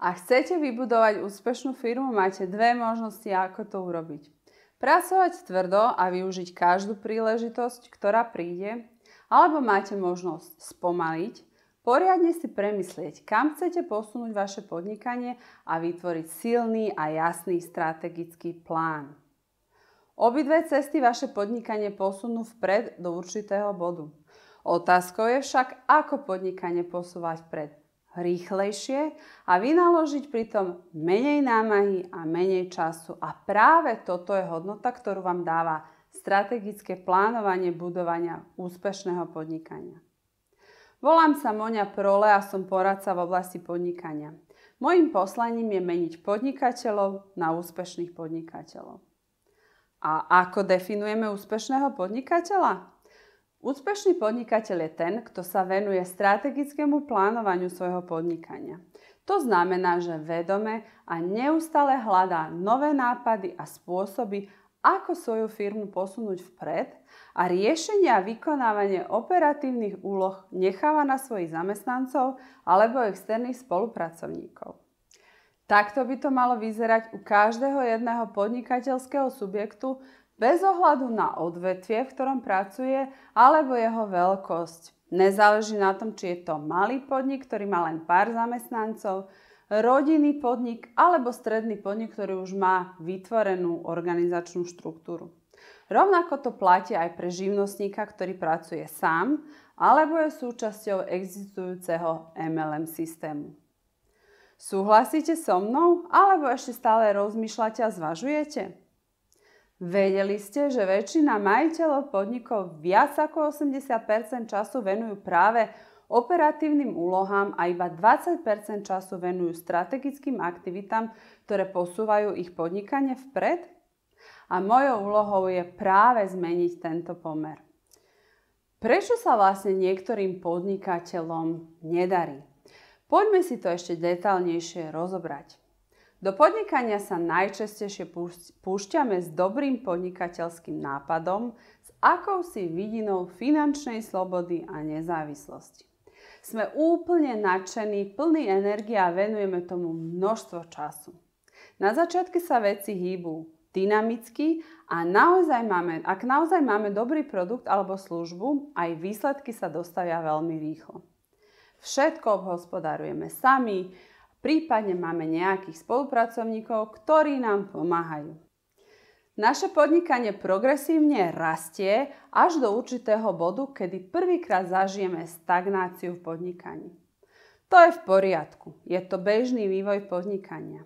Ak chcete vybudovať úspešnú firmu, máte dve možnosti, ako to urobiť. Pracovať tvrdo a využiť každú príležitosť, ktorá príde, alebo máte možnosť spomaliť, poriadne si premyslieť, kam chcete posunúť vaše podnikanie a vytvoriť silný a jasný strategický plán. Obidve cesty vaše podnikanie posunú vpred do určitého bodu. Otázkou je však, ako podnikanie posúvať vpred rýchlejšie a vynaložiť pritom menej námahy a menej času. A práve toto je hodnota, ktorú vám dáva strategické plánovanie budovania úspešného podnikania. Volám sa Moňa Prole a som poradca v oblasti podnikania. Mojím poslaním je meniť podnikateľov na úspešných podnikateľov. A ako definujeme úspešného podnikateľa? Úspešný podnikateľ je ten, kto sa venuje strategickému plánovaniu svojho podnikania. To znamená, že vedome a neustále hľadá nové nápady a spôsoby, ako svoju firmu posunúť vpred a riešenie a vykonávanie operatívnych úloh necháva na svojich zamestnancov alebo externých spolupracovníkov. Takto by to malo vyzerať u každého jedného podnikateľského subjektu, bez ohľadu na odvetvie, v ktorom pracuje, alebo jeho veľkosť. Nezáleží na tom, či je to malý podnik, ktorý má len pár zamestnancov, rodinný podnik alebo stredný podnik, ktorý už má vytvorenú organizačnú štruktúru. Rovnako to platí aj pre živnostníka, ktorý pracuje sám alebo je súčasťou existujúceho MLM systému. Súhlasíte so mnou alebo ešte stále rozmýšľate a zvažujete? Vedeli ste, že väčšina majiteľov podnikov viac ako 80% času venujú práve operatívnym úlohám a iba 20% času venujú strategickým aktivitám, ktoré posúvajú ich podnikanie vpred? A mojou úlohou je práve zmeniť tento pomer. Prečo sa vlastne niektorým podnikateľom nedarí? Poďme si to ešte detailnejšie rozobrať. Do podnikania sa najčastejšie púšťame s dobrým podnikateľským nápadom, s akousi vidinou finančnej slobody a nezávislosti. Sme úplne nadšení, plní energie a venujeme tomu množstvo času. Na začiatku sa veci hýbu dynamicky a ak naozaj máme dobrý produkt alebo službu, aj výsledky sa dostavia veľmi rýchlo. Všetko obhospodarujeme sami, prípadne máme nejakých spolupracovníkov, ktorí nám pomáhajú. Naše podnikanie progresívne rastie až do určitého bodu, kedy prvýkrát zažijeme stagnáciu v podnikaní. To je v poriadku, je to bežný vývoj podnikania.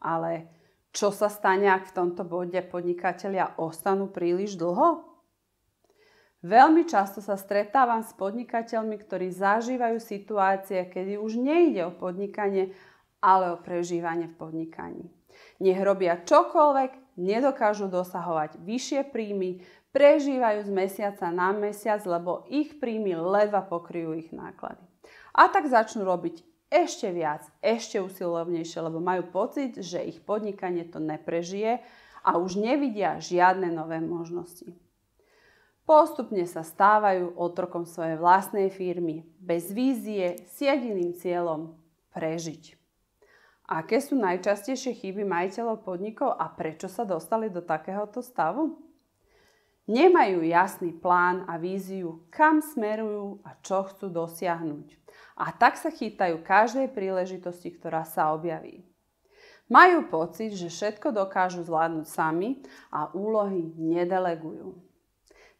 Ale čo sa stane, ak v tomto bode podnikatelia ostanú príliš dlho? Veľmi často sa stretávam s podnikateľmi, ktorí zažívajú situácie, kedy už nejde o podnikanie, ale o prežívanie v podnikaní. Nech robia čokoľvek, nedokážu dosahovať vyššie príjmy, prežívajú z mesiaca na mesiac, lebo ich príjmy ledva pokryjú ich náklady. A tak začnú robiť ešte viac, ešte usilovnejšie, lebo majú pocit, že ich podnikanie to neprežije a už nevidia žiadne nové možnosti. Postupne sa stávajú otrokom svojej vlastnej firmy, bez vízie, s jediným cieľom prežiť. Aké sú najčastejšie chyby majiteľov podnikov a prečo sa dostali do takéhoto stavu? Nemajú jasný plán a víziu, kam smerujú a čo chcú dosiahnuť. A tak sa chytajú každej príležitosti, ktorá sa objaví. Majú pocit, že všetko dokážu zvládnuť sami a úlohy nedelegujú.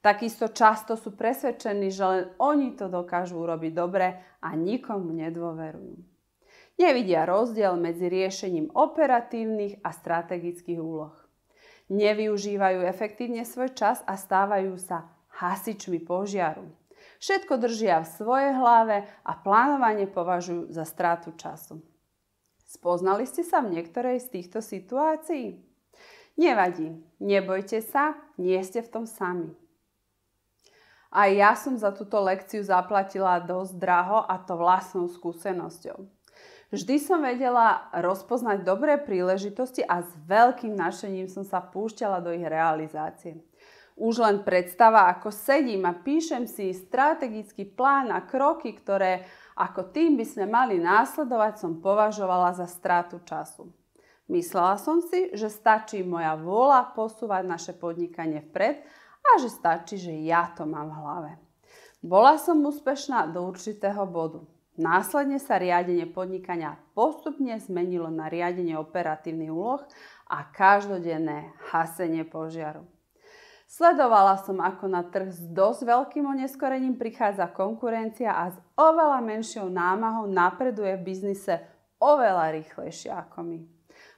Takisto často sú presvedčení, že len oni to dokážu urobiť dobre a nikomu nedôverujú. Nevidia rozdiel medzi riešením operatívnych a strategických úloh. Nevyužívajú efektívne svoj čas a stávajú sa hasičmi požiaru. Všetko držia v svojej hlave a plánovanie považujú za stratu času. Spoznali ste sa v niektorej z týchto situácií? Nevadí, nebojte sa, nie ste v tom sami. Aj ja som za túto lekciu zaplatila dosť draho a to vlastnou skúsenosťou. Vždy som vedela rozpoznať dobré príležitosti a s veľkým nadšením som sa púšťala do ich realizácie. Už len predstava, ako sedím a píšem si strategický plán a kroky, ktoré ako tým by sme mali následovať, som považovala za stratu času. Myslela som si, že stačí moja vôľa posúvať naše podnikanie vpred a že stačí, že ja to mám v hlave. Bola som úspešná do určitého bodu. Následne sa riadenie podnikania postupne zmenilo na riadenie operatívnych úloh a každodenné hasenie požiaru. Sledovala som, ako na trh s dosť veľkým oneskorením prichádza konkurencia a s oveľa menšou námahou napreduje v biznise oveľa rýchlejšie ako my.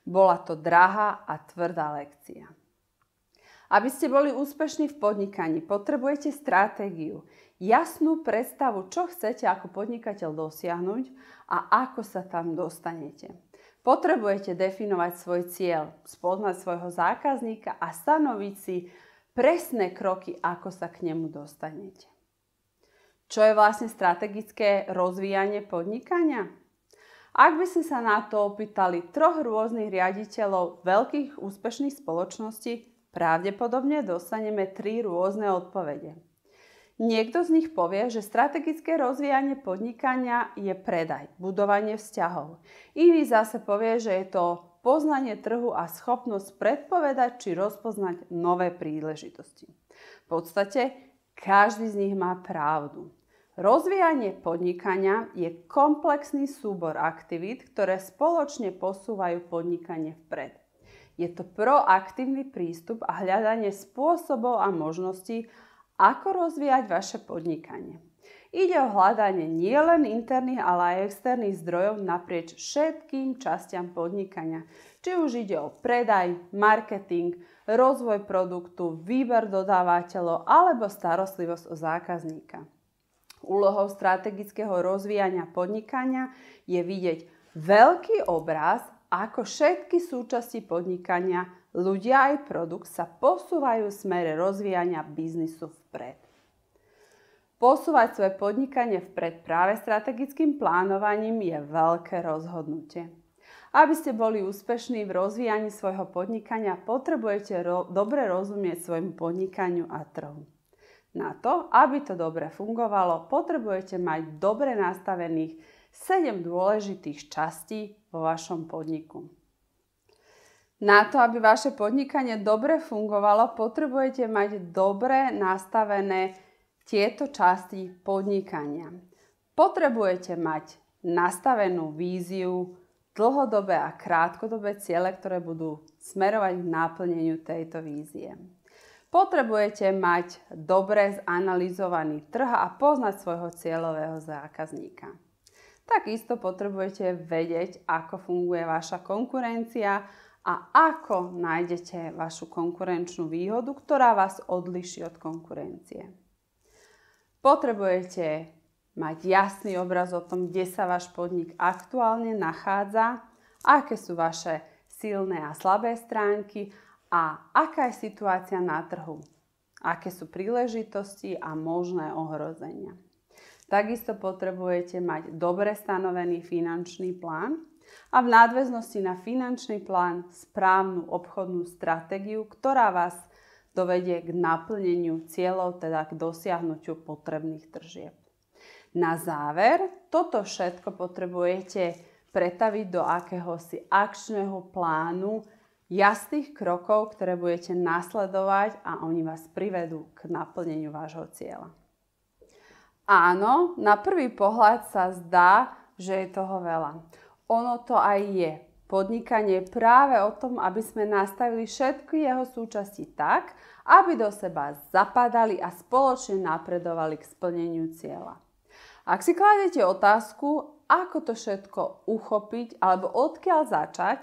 Bola to drahá a tvrdá lekcia. Aby ste boli úspešní v podnikaní, potrebujete stratégiu, jasnú predstavu, čo chcete ako podnikateľ dosiahnuť a ako sa tam dostanete. Potrebujete definovať svoj cieľ, spoznať svojho zákazníka a stanoviť si presné kroky, ako sa k nemu dostanete. Čo je vlastne strategické rozvíjanie podnikania? Ak by sme sa na to opýtali 3 rôznych riaditeľov veľkých úspešných spoločností, pravdepodobne dostaneme 3 rôzne odpovede. Niekto z nich povie, že strategické rozvíjanie podnikania je predaj, budovanie vzťahov. Iný zase povie, že je to poznanie trhu a schopnosť predpovedať či rozpoznať nové príležitosti. V podstate každý z nich má pravdu. Rozvíjanie podnikania je komplexný súbor aktivít, ktoré spoločne posúvajú podnikanie vpred. Je to proaktívny prístup a hľadanie spôsobov a možností, ako rozvíjať vaše podnikanie. Ide o hľadanie nielen interných, ale aj externých zdrojov naprieč všetkým častiam podnikania. Či už ide o predaj, marketing, rozvoj produktu, výber dodávateľov alebo starostlivosť o zákazníka. Úlohou strategického rozvíjania podnikania je vidieť veľký obraz, ako všetky súčasti podnikania, ľudia aj produkt sa posúvajú v smere rozvíjania biznisu vpred. Posúvať svoje podnikanie vpred práve strategickým plánovaním je veľké rozhodnutie. Aby ste boli úspešní v rozvíjaní svojho podnikania, potrebujete dobre rozumieť svojmu podnikaniu a trhu. Na to, aby to dobre fungovalo, potrebujete mať dobre nastavených 7 dôležitých častí vo vašom podniku. Na to, aby vaše podnikanie dobre fungovalo, potrebujete mať dobre nastavené tieto časti podnikania. Potrebujete mať nastavenú víziu, dlhodobé a krátkodobé ciele, ktoré budú smerovať k náplneniu tejto vízie. Potrebujete mať dobre zanalizovaný trh a poznať svojho cieľového zákazníka. Takisto potrebujete vedieť, ako funguje vaša konkurencia a ako nájdete vašu konkurenčnú výhodu, ktorá vás odlíši od konkurencie. Potrebujete mať jasný obraz o tom, kde sa váš podnik aktuálne nachádza, aké sú vaše silné a slabé stránky a aká je situácia na trhu, aké sú príležitosti a možné ohrozenia. Takisto potrebujete mať dobre stanovený finančný plán a v nadväznosti na finančný plán správnu obchodnú stratégiu, ktorá vás dovedie k naplneniu cieľov, teda k dosiahnutiu potrebných tržieb. Na záver, toto všetko potrebujete pretaviť do akéhosi akčného plánu, jasných krokov, ktoré budete nasledovať a oni vás privedú k naplneniu vášho cieľa. Áno, na prvý pohľad sa zdá, že je toho veľa. Ono to aj je. Podnikanie je práve o tom, aby sme nastavili všetky jeho súčasti tak, aby do seba zapadali a spoločne napredovali k splneniu cieľa. Ak si kladete otázku, ako to všetko uchopiť alebo odkiaľ začať,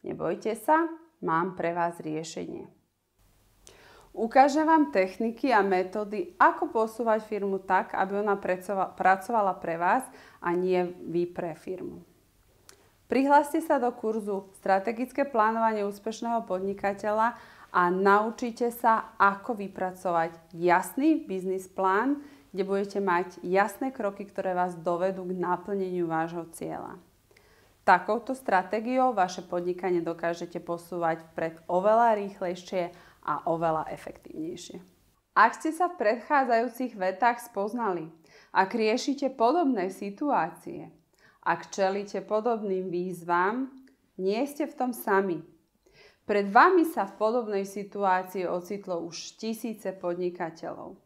nebojte sa, mám pre vás riešenie. Ukážem vám techniky a metódy, ako posúvať firmu tak, aby ona pracovala pre vás a nie vy pre firmu. Prihláste sa do kurzu Strategické plánovanie úspešného podnikateľa a naučite sa, ako vypracovať jasný biznis plán, kde budete mať jasné kroky, ktoré vás dovedú k naplneniu vášho cieľa. Takouto stratégiou vaše podnikanie dokážete posúvať vpred oveľa rýchlejšie a oveľa efektívnejšie. Ak ste sa v predchádzajúcich vetách spoznali, Ak riešite podobné situácie, ak čelíte podobným výzvam, nie ste v tom sami. Pred vami sa v podobnej situácii ocitlo už tisíce podnikateľov.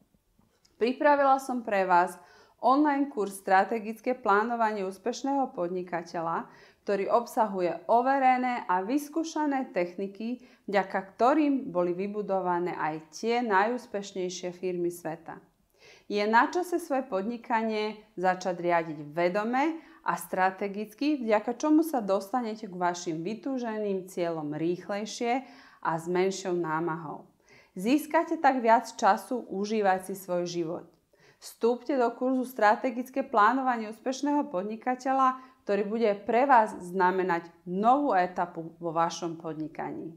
Pripravila som pre vás online kurz Strategické plánovanie úspešného podnikateľa, ktorý obsahuje overené a vyskúšané techniky, vďaka ktorým boli vybudované aj tie najúspešnejšie firmy sveta. Je na čase svoje podnikanie začať riadiť vedome a strategicky, vďaka čomu sa dostanete k vašim vytúženým cieľom rýchlejšie a s menšou námahou. Získate tak viac času užívať si svoj život. Vstúpte do kurzu Strategické plánovanie úspešného podnikateľa, ktorý bude pre vás znamenať novú etapu vo vašom podnikaní.